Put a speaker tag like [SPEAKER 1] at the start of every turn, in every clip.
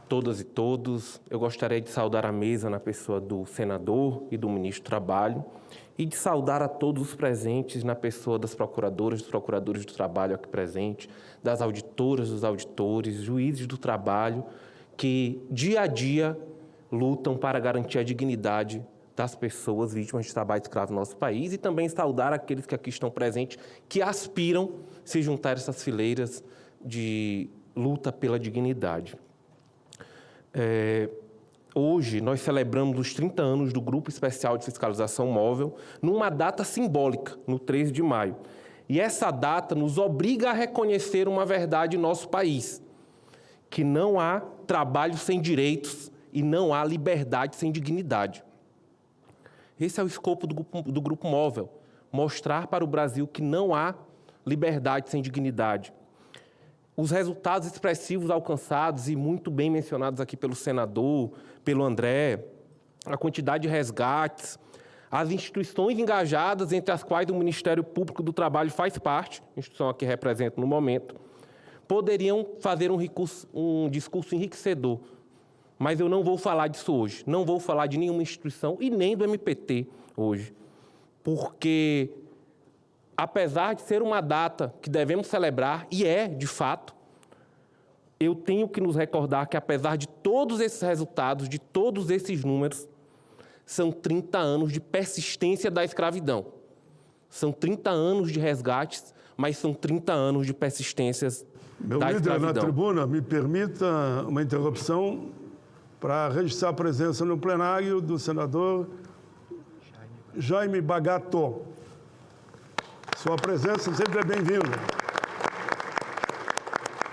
[SPEAKER 1] todas e todos. Eu gostaria de saudar a mesa na pessoa do senador e do ministro do Trabalho e de saudar a todos os presentes na pessoa das procuradoras, dos procuradores do trabalho aqui presentes, das auditoras, dos auditores, juízes do trabalho, que dia a dia lutam para garantir a dignidade das pessoas vítimas de trabalho escravo no nosso país, e também saudar aqueles que aqui estão presentes, que aspiram se juntar a essas fileiras de luta pela dignidade. Hoje, nós celebramos os 30 anos do Grupo Especial de Fiscalização Móvel, numa data simbólica, no 13 de maio. E essa data nos obriga a reconhecer uma verdade em nosso país, que não há trabalho sem direitos e não há liberdade sem dignidade. Esse é o escopo do Grupo Móvel, mostrar para o Brasil que não há liberdade sem dignidade. Os resultados expressivos alcançados e muito bem mencionados aqui pelo senador, pelo André, a quantidade de resgates, as instituições engajadas, entre as quais o Ministério Público do Trabalho faz parte, a instituição a que represento no momento, poderiam fazer um discurso enriquecedor. Mas eu não vou falar disso hoje, não vou falar de nenhuma instituição e nem do MPT hoje, porque, apesar de ser uma data que devemos celebrar, e é, de fato, eu tenho que nos recordar que, apesar de todos esses resultados, de todos esses números, são 30 anos de persistência da escravidão. São 30 anos de resgates, mas são 30 anos de persistências da escravidão.
[SPEAKER 2] Meu líder na tribuna, me permita uma interrupção para registrar a presença no plenário do senador Jaime Bagato. Sua presença sempre é bem-vinda.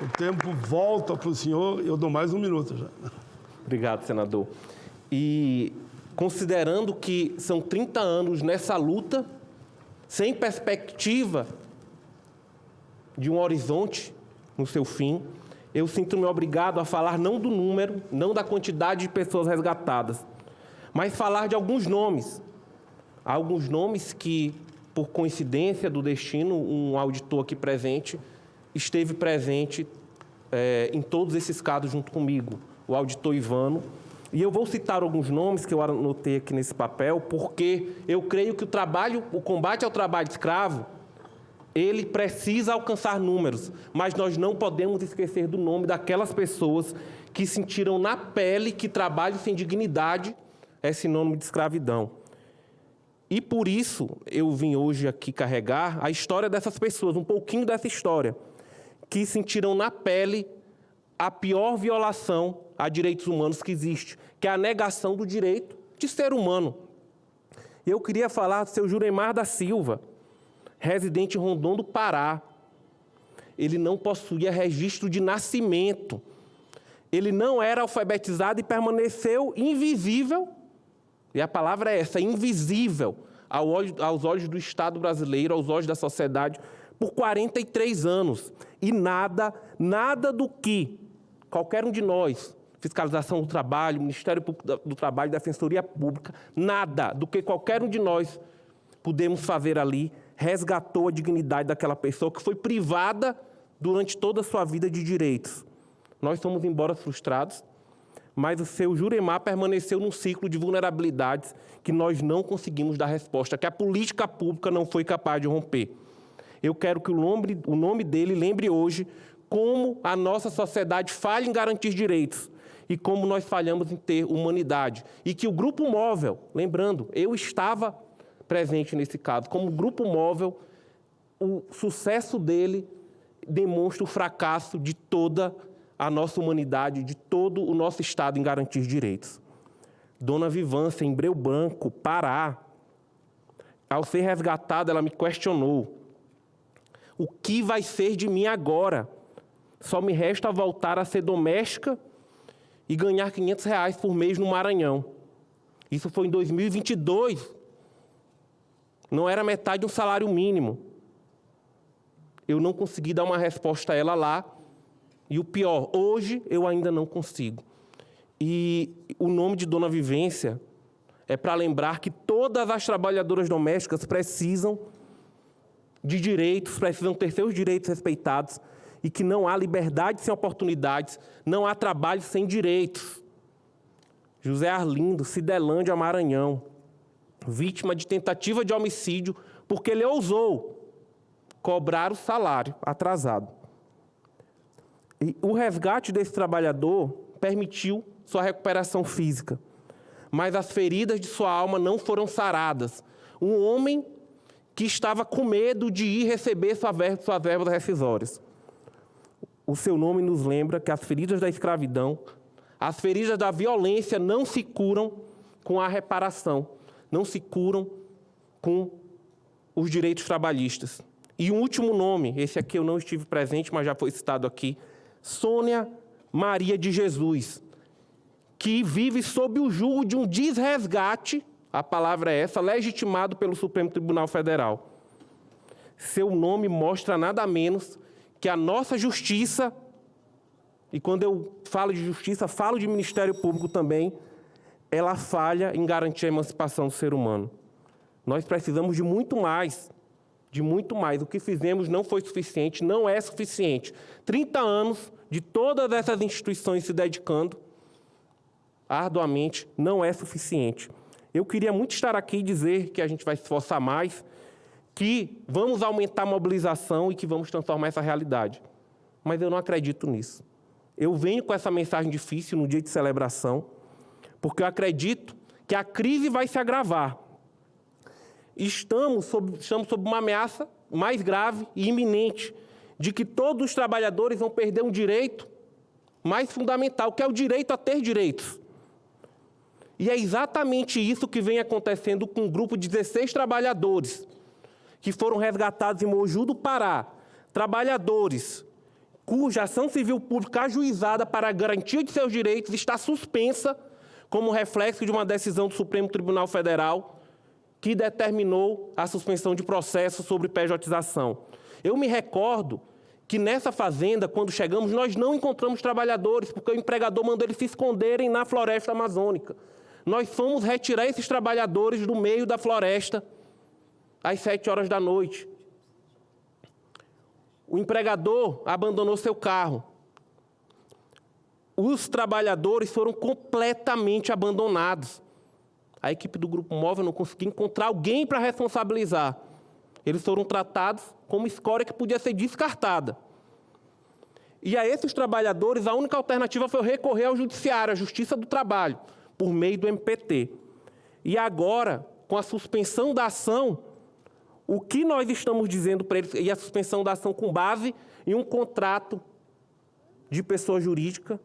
[SPEAKER 2] O tempo volta para o senhor, eu dou mais um minuto já.
[SPEAKER 1] Obrigado, senador. E considerando que são 30 anos nessa luta, sem perspectiva de um horizonte no seu fim, eu sinto-me obrigado a falar não do número, não da quantidade de pessoas resgatadas, mas falar de alguns nomes. Há alguns nomes que, por coincidência do destino, um auditor aqui presente esteve presente em todos esses casos junto comigo, o auditor Ivano. E eu vou citar alguns nomes que eu anotei aqui nesse papel, porque eu creio que o combate ao trabalho escravo, ele precisa alcançar números, mas nós não podemos esquecer do nome daquelas pessoas que sentiram na pele que trabalho sem dignidade é sinônimo de escravidão. E por isso eu vim hoje aqui carregar a história dessas pessoas, um pouquinho dessa história, que sentiram na pele a pior violação a direitos humanos que existe, que é a negação do direito de ser humano. Eu queria falar do seu Juremar da Silva, residente em Rondon do Pará. Ele não possuía registro de nascimento. Ele não era alfabetizado e permaneceu invisível, e a palavra é essa, invisível, aos olhos do Estado brasileiro, aos olhos da sociedade, por 43 anos. E nada do que qualquer um de nós, Fiscalização do Trabalho, Ministério Público do Trabalho, Defensoria Pública, nada do que qualquer um de nós pudemos fazer ali resgatou a dignidade daquela pessoa que foi privada durante toda a sua vida de direitos. Nós fomos embora frustrados, mas o seu Juremar permaneceu num ciclo de vulnerabilidades que nós não conseguimos dar resposta, que a política pública não foi capaz de romper. Eu quero que o nome dele lembre hoje como a nossa sociedade falha em garantir direitos e como nós falhamos em ter humanidade. E que o Grupo Móvel, lembrando, eu estava presente nesse caso, como Grupo Móvel, o sucesso dele demonstra o fracasso de toda a nossa humanidade, de todo o nosso Estado em garantir direitos. Dona Vivância, em Breu Branco, Pará, ao ser resgatada, ela me questionou: o que vai ser de mim agora? Só me resta voltar a ser doméstica e ganhar R$500 por mês no Maranhão. Isso foi em 2022. Não era metade de um salário mínimo. Eu não consegui dar uma resposta a ela lá. E o pior, hoje eu ainda não consigo. E o nome de Dona Vivência é para lembrar que todas as trabalhadoras domésticas precisam de direitos, precisam ter seus direitos respeitados e que não há liberdade sem oportunidades, não há trabalho sem direitos. José Arlindo, Cidelândia, Maranhão, vítima de tentativa de homicídio porque ele ousou cobrar o salário atrasado. E o resgate desse trabalhador permitiu sua recuperação física, mas as feridas de sua alma não foram saradas. Um homem que estava com medo de ir receber suas verbas rescisórias. O seu nome nos lembra que as feridas da escravidão, as feridas da violência não se curam com a reparação, não se curam com os direitos trabalhistas. E um último nome, esse aqui eu não estive presente, mas já foi citado aqui, Sônia Maria de Jesus, que vive sob o jugo de um desresgate, a palavra é essa, legitimado pelo Supremo Tribunal Federal. Seu nome mostra nada menos que a nossa justiça, e quando eu falo de justiça, falo de Ministério Público também, ela falha em garantir a emancipação do ser humano. Nós precisamos de muito mais, de muito mais. O que fizemos não foi suficiente, não é suficiente. 30 anos de todas essas instituições se dedicando arduamente não é suficiente. Eu queria muito estar aqui e dizer que a gente vai se esforçar mais, que vamos aumentar a mobilização e que vamos transformar essa realidade. Mas eu não acredito nisso. Eu venho com essa mensagem difícil no dia de celebração, porque eu acredito que a crise vai se agravar. Estamos sob uma ameaça mais grave e iminente de que todos os trabalhadores vão perder um direito mais fundamental, que é o direito a ter direitos. E é exatamente isso que vem acontecendo com um grupo de 16 trabalhadores que foram resgatados em Moju do Pará, trabalhadores cuja ação civil pública ajuizada para a garantia de seus direitos está suspensa como reflexo de uma decisão do Supremo Tribunal Federal que determinou a suspensão de processo sobre pejotização. Eu me recordo que nessa fazenda, quando chegamos, nós não encontramos trabalhadores, porque o empregador mandou eles se esconderem na floresta amazônica. Nós fomos retirar esses trabalhadores do meio da floresta às 7 horas da noite. O empregador abandonou seu carro. Os trabalhadores foram completamente abandonados. A equipe do Grupo Móvel não conseguia encontrar alguém para responsabilizar. Eles foram tratados como escória que podia ser descartada. E a esses trabalhadores, a única alternativa foi recorrer ao Judiciário, à Justiça do Trabalho, por meio do MPT. E agora, com a suspensão da ação, o que nós estamos dizendo para eles, e a suspensão da ação com base em um contrato de pessoa jurídica,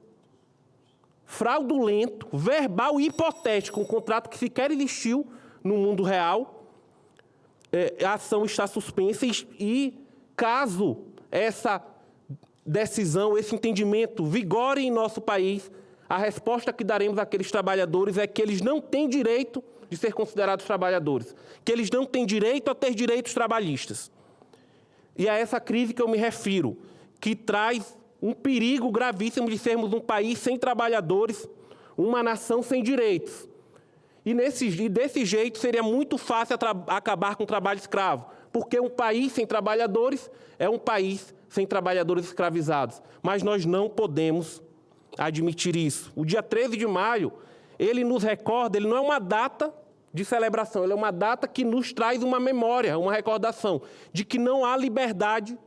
[SPEAKER 1] fraudulento, verbal e hipotético, um contrato que sequer existiu no mundo real, a ação está suspensa e caso essa decisão, esse entendimento vigore em nosso país, a resposta que daremos àqueles trabalhadores é que eles não têm direito de ser considerados trabalhadores, que eles não têm direito a ter direitos trabalhistas. E a essa crise que eu me refiro, que traz um perigo gravíssimo de sermos um país sem trabalhadores, uma nação sem direitos. E desse jeito seria muito fácil acabar com o trabalho escravo, porque um país sem trabalhadores é um país sem trabalhadores escravizados. Mas nós não podemos admitir isso. O dia 13 de maio, ele nos recorda, ele não é uma data de celebração, ele é uma data que nos traz uma memória, uma recordação de que não há liberdade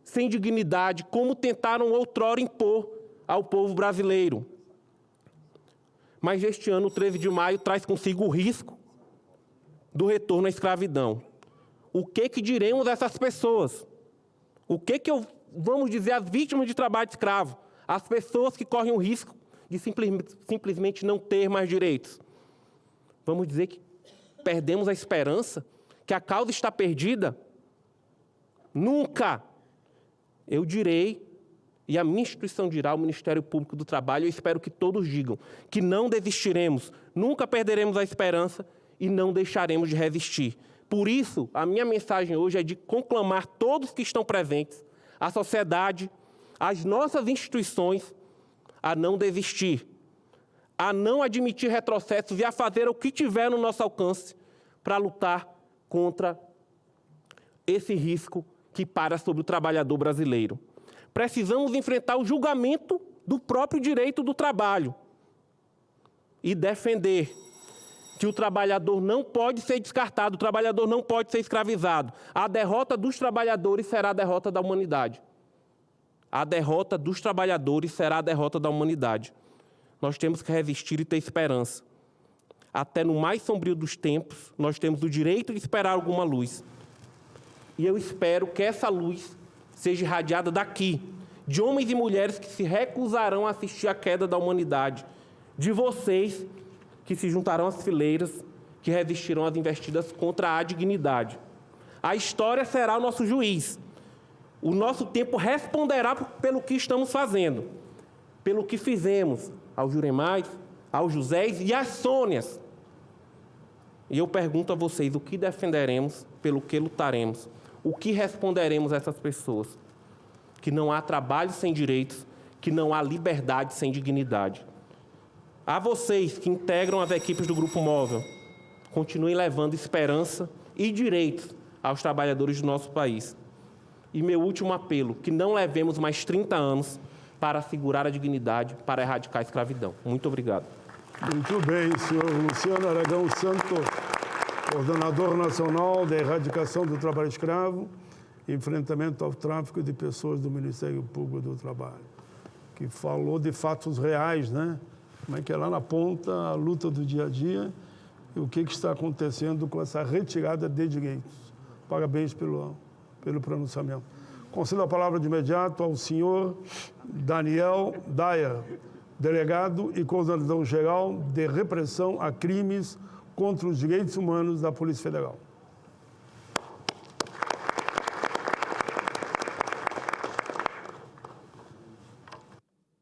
[SPEAKER 1] sem dignidade, como tentaram outrora impor ao povo brasileiro. Mas este ano, o 13 de maio, traz consigo o risco do retorno à escravidão. O que diremos a essas pessoas? O que vamos dizer às vítimas de trabalho escravo? As pessoas que correm o risco de simplesmente não ter mais direitos. Vamos dizer que perdemos a esperança, que a causa está perdida? Nunca! Eu direi, e a minha instituição dirá, o Ministério Público do Trabalho, eu espero que todos digam, que não desistiremos, nunca perderemos a esperança e não deixaremos de resistir. Por isso, a minha mensagem hoje é de conclamar todos que estão presentes, a sociedade, as nossas instituições, a não desistir, a não admitir retrocessos e a fazer o que tiver no nosso alcance para lutar contra esse risco que para sobre o trabalhador brasileiro. precisamos enfrentar o julgamento do próprio direito do trabalho e defender que o trabalhador não pode ser descartado, o trabalhador não pode ser escravizado. A derrota dos trabalhadores será a derrota da humanidade. A derrota dos trabalhadores será a derrota da humanidade. Nós temos que resistir e ter esperança. Até no mais sombrio dos tempos, nós temos o direito de esperar alguma luz. E eu espero que essa luz seja irradiada daqui, de homens e mulheres que se recusarão a assistir à queda da humanidade, de vocês que se juntarão às fileiras, que resistirão às investidas contra a dignidade. A história será o nosso juiz. O nosso tempo responderá pelo que estamos fazendo, pelo que fizemos aos Juremais, aos Josés e às Sônias. E eu pergunto a vocês, o que defenderemos, pelo que lutaremos? O que responderemos a essas pessoas? Que não há trabalho sem direitos, que não há liberdade sem dignidade. A vocês que integram as equipes do Grupo Móvel, continuem levando esperança e direitos aos trabalhadores do nosso país. E meu último apelo, que não levemos mais 30 anos para assegurar a dignidade, para erradicar a escravidão. Muito obrigado.
[SPEAKER 2] Muito bem, senhor Luciano Aragão Santo, coordenador nacional da erradicação do trabalho escravo e enfrentamento ao tráfico de pessoas do Ministério Público do Trabalho, que falou de fatos reais, né? Como é que é lá na ponta a luta do dia a dia e o que está acontecendo com essa retirada de direitos. Parabéns pelo pronunciamento. Concedo a palavra de imediato ao senhor Daniel Dyer, delegado e coordenador-geral de repressão a crimes contra os direitos humanos da Polícia Federal.